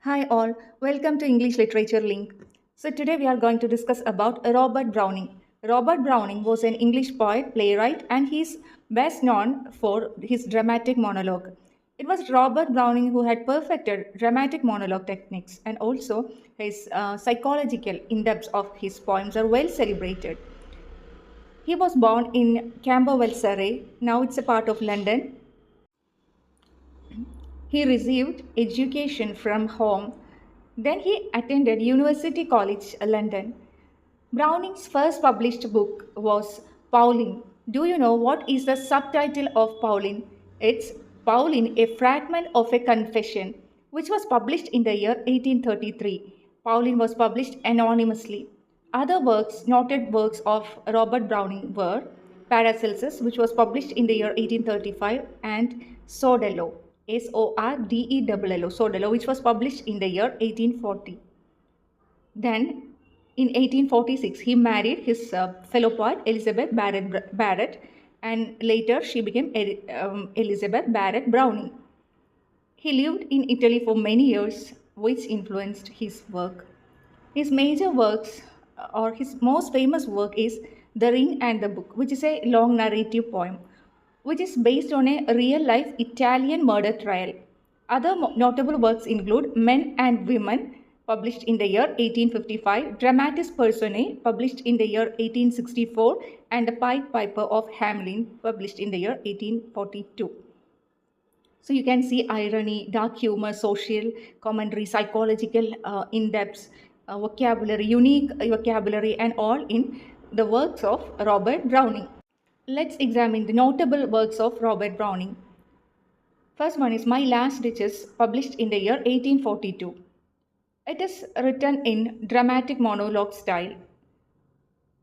Hi all, welcome to English Literature Link. So today we are going to discuss about Robert Browning. Robert Browning was an English poet, playwright, and he's best known for his dramatic monologue. It was Robert Browning who had perfected dramatic monologue techniques, and also his psychological in-depth of his poems are well celebrated. He was born in Camberwell, Surrey. Now it's a part of London. He received education from home. Then he attended University College London. Browning's first published book was Pauline. Do you know what is the subtitle of Pauline? It's Pauline, a fragment of a confession, which was published in the year 1833. Pauline was published anonymously. Other works, noted works of Robert Browning were Paracelsus, which was published in the year 1835, and Sordello, Sordello, Sordello, which was published in the year 1840. Then, in 1846, he married his fellow poet Elizabeth Barrett, and later she became Elizabeth Barrett Browning. He lived in Italy for many years, which influenced his work. His major works, or his most famous work, is The Ring and the Book, which is a long narrative poem, which is based on a real life Italian murder trial. Other notable works include Men and Women, published in the year 1855, Dramatis Personae, published in the year 1864, and The Pied Piper of Hamelin, published in the year 1842. So you can see irony, dark humor, social commentary, psychological in-depth vocabulary, unique vocabulary, and all in the works of Robert Browning. Let's examine the notable works of Robert Browning. First one is My Last Ditches, published in the year 1842. It is written in dramatic monologue style.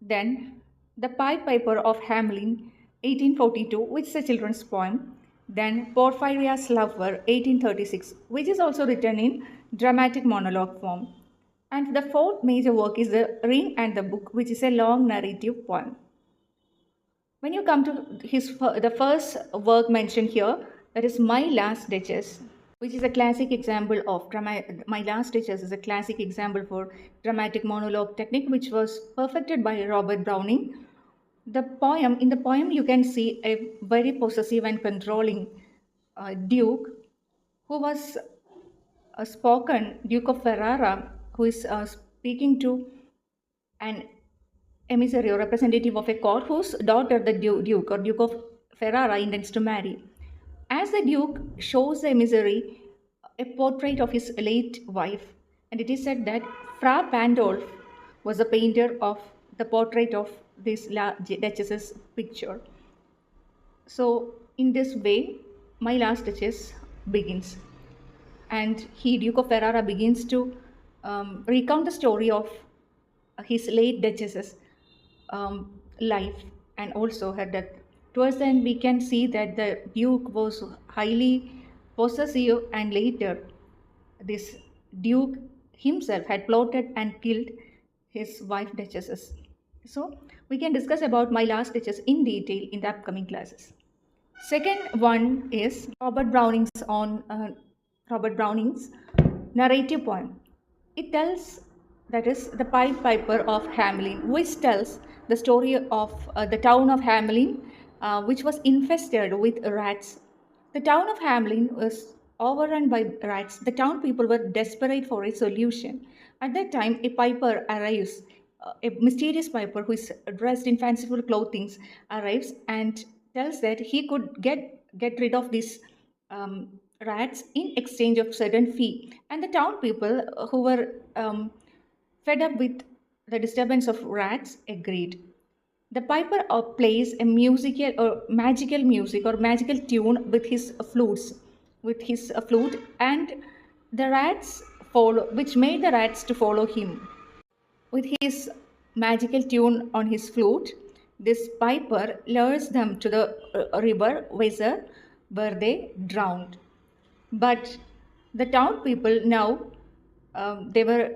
Then, The Pied Piper of Hamelin, 1842, which is a children's poem. Then, Porphyria's Lover, 1836, which is also written in dramatic monologue form. And the fourth major work is The Ring and the Book, which is a long narrative poem. When you come to the first work mentioned here, that is My Last Ditches, which is a classic example of My Last Ditches is a classic example for dramatic monologue technique, which was perfected by Robert Browning. In the poem, you can see a very possessive and controlling duke who was a spoken Duke of Ferrara, who is speaking to an emissary or representative of a court whose daughter the Duke or Duke of Ferrara intends to marry. As the Duke shows the emissary a portrait of his late wife, and it is said that Fra Pandolf was a painter of the portrait of this Duchess's picture. So, in this way, My Last Duchess begins. And Duke of Ferrara, begins to recount the story of his late Duchess's life and also her death. Towards the end, we can see that the Duke was highly possessive, and later, this Duke himself had plotted and killed his wife Duchesses. So, we can discuss about My Last Duchess in detail in the upcoming classes. Second one is Robert Browning's narrative poem. It tells, that is, The Pied Piper of Hamelin, which tells the story of the town of Hamelin, which was infested with rats. The town of Hamelin was overrun by rats. The town people were desperate for a solution. At that time, a piper arrives, a mysterious piper who is dressed in fanciful clothing arrives and tells that he could get rid of these rats in exchange of certain fee. And the town people who were fed up with the disturbance of rats agreed. The piper plays a musical or magical music or magical tune with his flute, and the rats follow, which made the rats to follow him. With his magical tune on his flute, this piper lures them to the river Weser, where they drowned. But the town people now, they were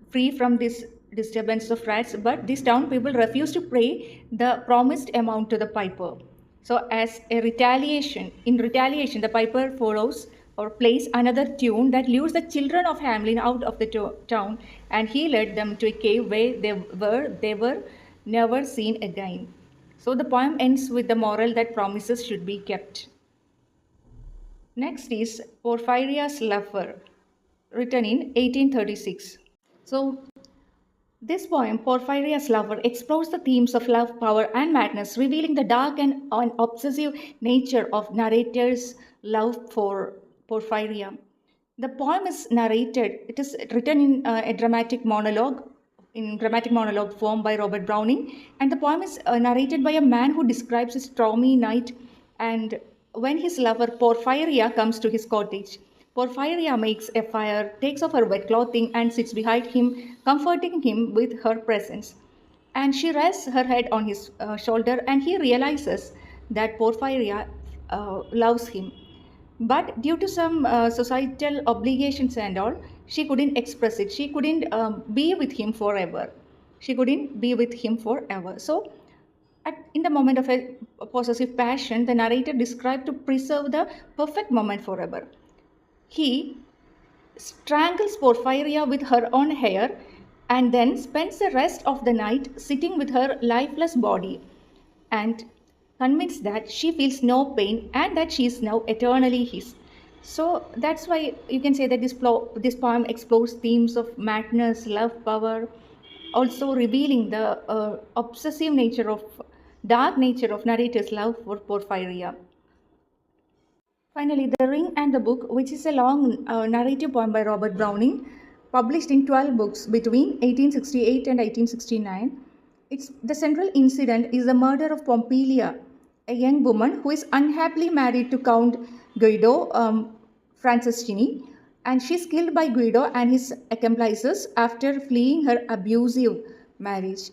free from this disturbance of rats, but these town people refused to pay the promised amount to the piper. So, as a retaliation, the piper follows or plays another tune that lures the children of Hamlin out of the town, and he led them to a cave where they were never seen again. So the poem ends with the moral that promises should be kept. Next is Porphyria's Lover, written in 1836. So this poem, Porphyria's Lover, explores the themes of love, power, and madness, revealing the dark and obsessive nature of narrator's love for Porphyria. The poem is narrated, it is written in dramatic monologue form by Robert Browning, and the poem is narrated by a man who describes a stormy night and when his lover Porphyria comes to his cottage. Porphyria makes a fire, takes off her wet clothing, and sits behind him, comforting him with her presence. And she rests her head on his shoulder, and he realizes that Porphyria loves him. But due to some societal obligations and all, she couldn't express it. She couldn't be with him forever. She couldn't be with him forever. So, in the moment of a possessive passion, the narrator described to preserve the perfect moment forever. He strangles Porphyria with her own hair and then spends the rest of the night sitting with her lifeless body and convinced that she feels no pain and that she is now eternally his. So that's why you can say that this poem explores themes of madness, love, power, also revealing the obsessive nature of dark nature of narrator's love for Porphyria. Finally, The Ring and the Book, which is a long narrative poem by Robert Browning, published in 12 books between 1868 and 1869. The central incident is the murder of Pompilia, a young woman who is unhappily married to Count Guido Franceschini, and she is killed by Guido and his accomplices after fleeing her abusive marriage.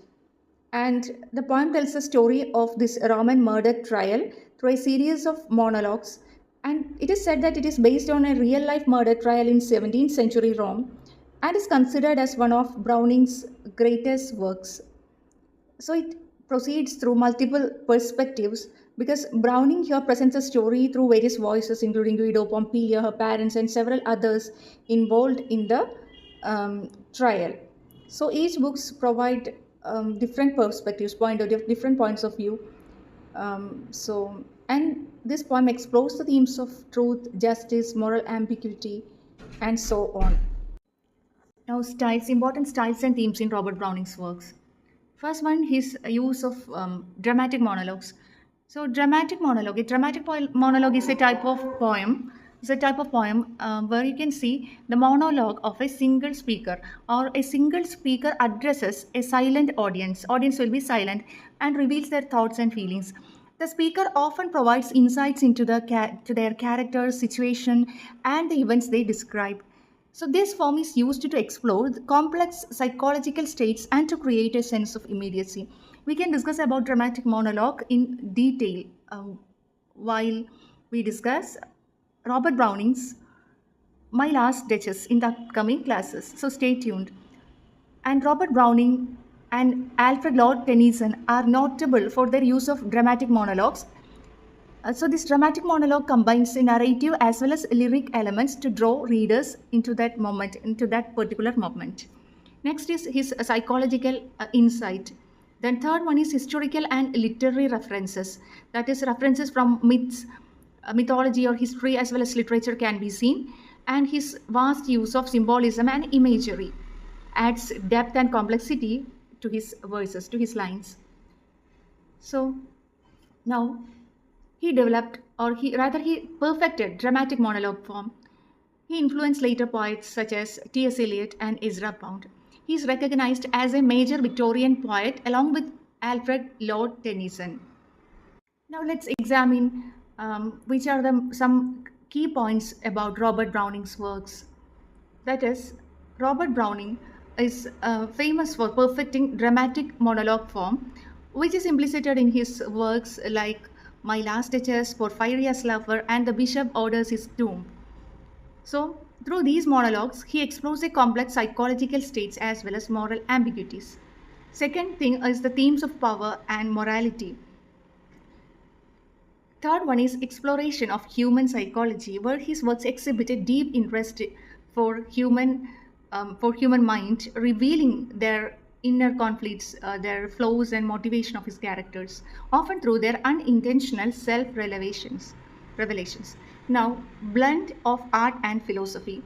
And the poem tells the story of this Roman murder trial through a series of monologues. And it is said that it is based on a real life murder trial in 17th century Rome and is considered as one of Browning's greatest works. So it proceeds through multiple perspectives because Browning here presents a story through various voices, including Guido, Pompilia, her parents, and several others involved in the trial. So each books provide different perspectives, different points of view. And this poem explores the themes of truth, justice, moral ambiguity, and so on. Now, important styles and themes in Robert Browning's works. First one, his use of dramatic monologues. So, a dramatic monologue is a type of poem. It's a type of poem where you can see the monologue of a single speaker, or a single speaker addresses a silent audience. Audience will be silent and reveals their thoughts and feelings. The speaker often provides insights into to their character, situation, and the events they describe. So this form is used to explore the complex psychological states and to create a sense of immediacy. We can discuss about dramatic monologue in detail while we discuss Robert Browning's My Last Duchess in the upcoming classes. So stay tuned. And Robert Browning and Alfred Lord Tennyson are notable for their use of dramatic monologues. So this dramatic monologue combines a narrative as well as lyric elements to draw readers into that moment, into that particular moment. Next is his psychological insight. Then third one is historical and literary references. That is, references from myths, mythology or history as well as literature can be seen. And his vast use of symbolism and imagery adds depth and complexity to his verses, to his lines. So now he developed, or he perfected dramatic monologue form. He influenced later poets such as T.S. Eliot and Ezra Pound. He is recognized as a major Victorian poet along with Alfred Lord Tennyson. Now let's examine which are some key points about Robert Browning's works. That is, Robert Browning is famous for perfecting dramatic monologue form, which is implicit in his works like My Last Duchess, Porphyria's Lover, and The Bishop Orders His Tomb. So, through these monologues, he explores the complex psychological states as well as moral ambiguities. Second thing is the themes of power and morality. Third one is exploration of human psychology, where his works exhibited deep interest for human mind, revealing their inner conflicts, their flaws and motivation of his characters, often through their unintentional self revelations. Now, blend of art and philosophy.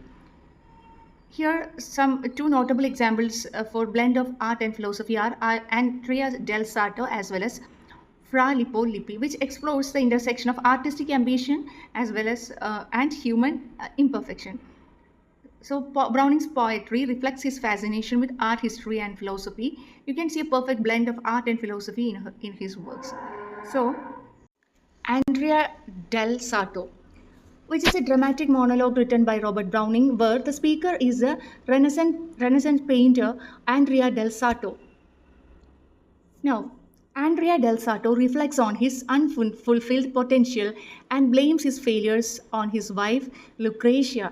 Here, some two notable examples for blend of art and philosophy are Andrea del Sarto as well as Fra Lippo Lippi, which explores the intersection of artistic ambition as well as and human imperfection. So Browning's poetry reflects his fascination with art history and philosophy. You can see a perfect blend of art and philosophy in his works. So Andrea del Sarto, which is a dramatic monologue written by Robert Browning, where the speaker is a Renaissance painter Andrea del Sarto. Now, Andrea del Sarto reflects on his unfulfilled potential and blames his failures on his wife Lucretia.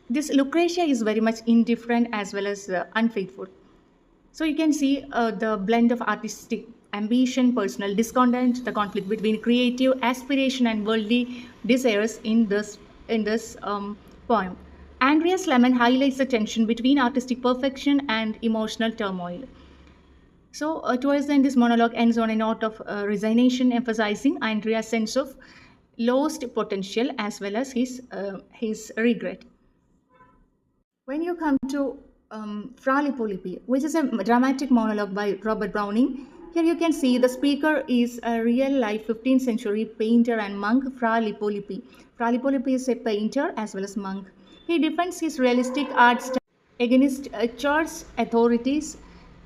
This Lucretia is very much indifferent as well as unfaithful. So you can see the blend of artistic ambition, personal discontent, the conflict between creative aspiration and worldly desires in this poem. Andreas Lemon highlights the tension between artistic perfection and emotional turmoil. So towards the end, this monologue ends on a note of resignation, emphasizing Andrea's sense of lost potential as well as his regret. When you come to Fra Lippo Lippi, which is a dramatic monologue by Robert Browning, here you can see the speaker is a real life 15th century painter and monk Fra Lippo Lippi. Fra Lippo Lippi is a painter as well as monk. He defends his realistic art style against church authorities.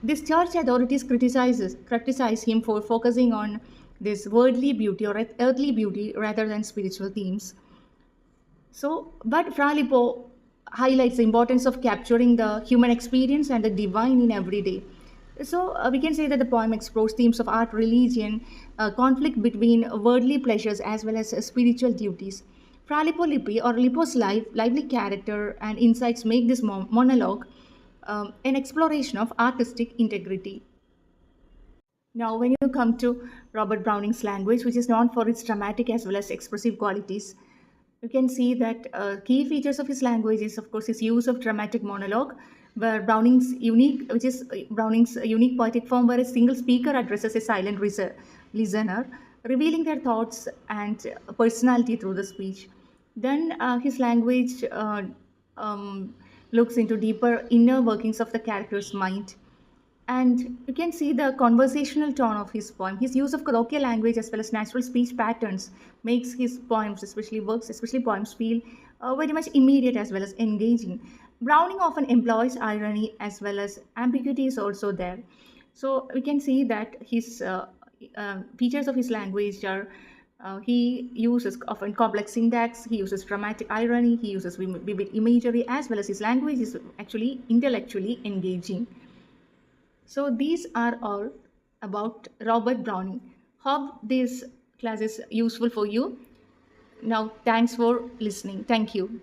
These church authorities criticize him for focusing on this worldly beauty or earthly beauty rather than spiritual themes. So, but Fra Lippo highlights the importance of capturing the human experience and the divine in every day. So, we can say that the poem explores themes of art, religion, conflict between worldly pleasures as well as spiritual duties. Fra Lippo Lippi or Lippo's lively character and insights make this monologue an exploration of artistic integrity. Now, when you come to Robert Browning's language, which is known for its dramatic as well as expressive qualities, you can see that key features of his language is, of course, his use of dramatic monologue, which is Browning's unique poetic form, where a single speaker addresses a silent listener, revealing their thoughts and personality through the speech. Then his language looks into deeper inner workings of the character's mind, and you can see the conversational tone of his poem. His use of colloquial language as well as natural speech patterns makes his poems, especially works, especially poems, feel very much immediate as well as engaging. Browning often employs irony as well as ambiguity is also there. So we can see that his features of his language are he uses often complex syntax, he uses dramatic irony, he uses vivid imagery, as well as his language is actually intellectually engaging. So these are all about Robert Browning. Hope this class is useful for you. Now, thanks for listening. Thank you.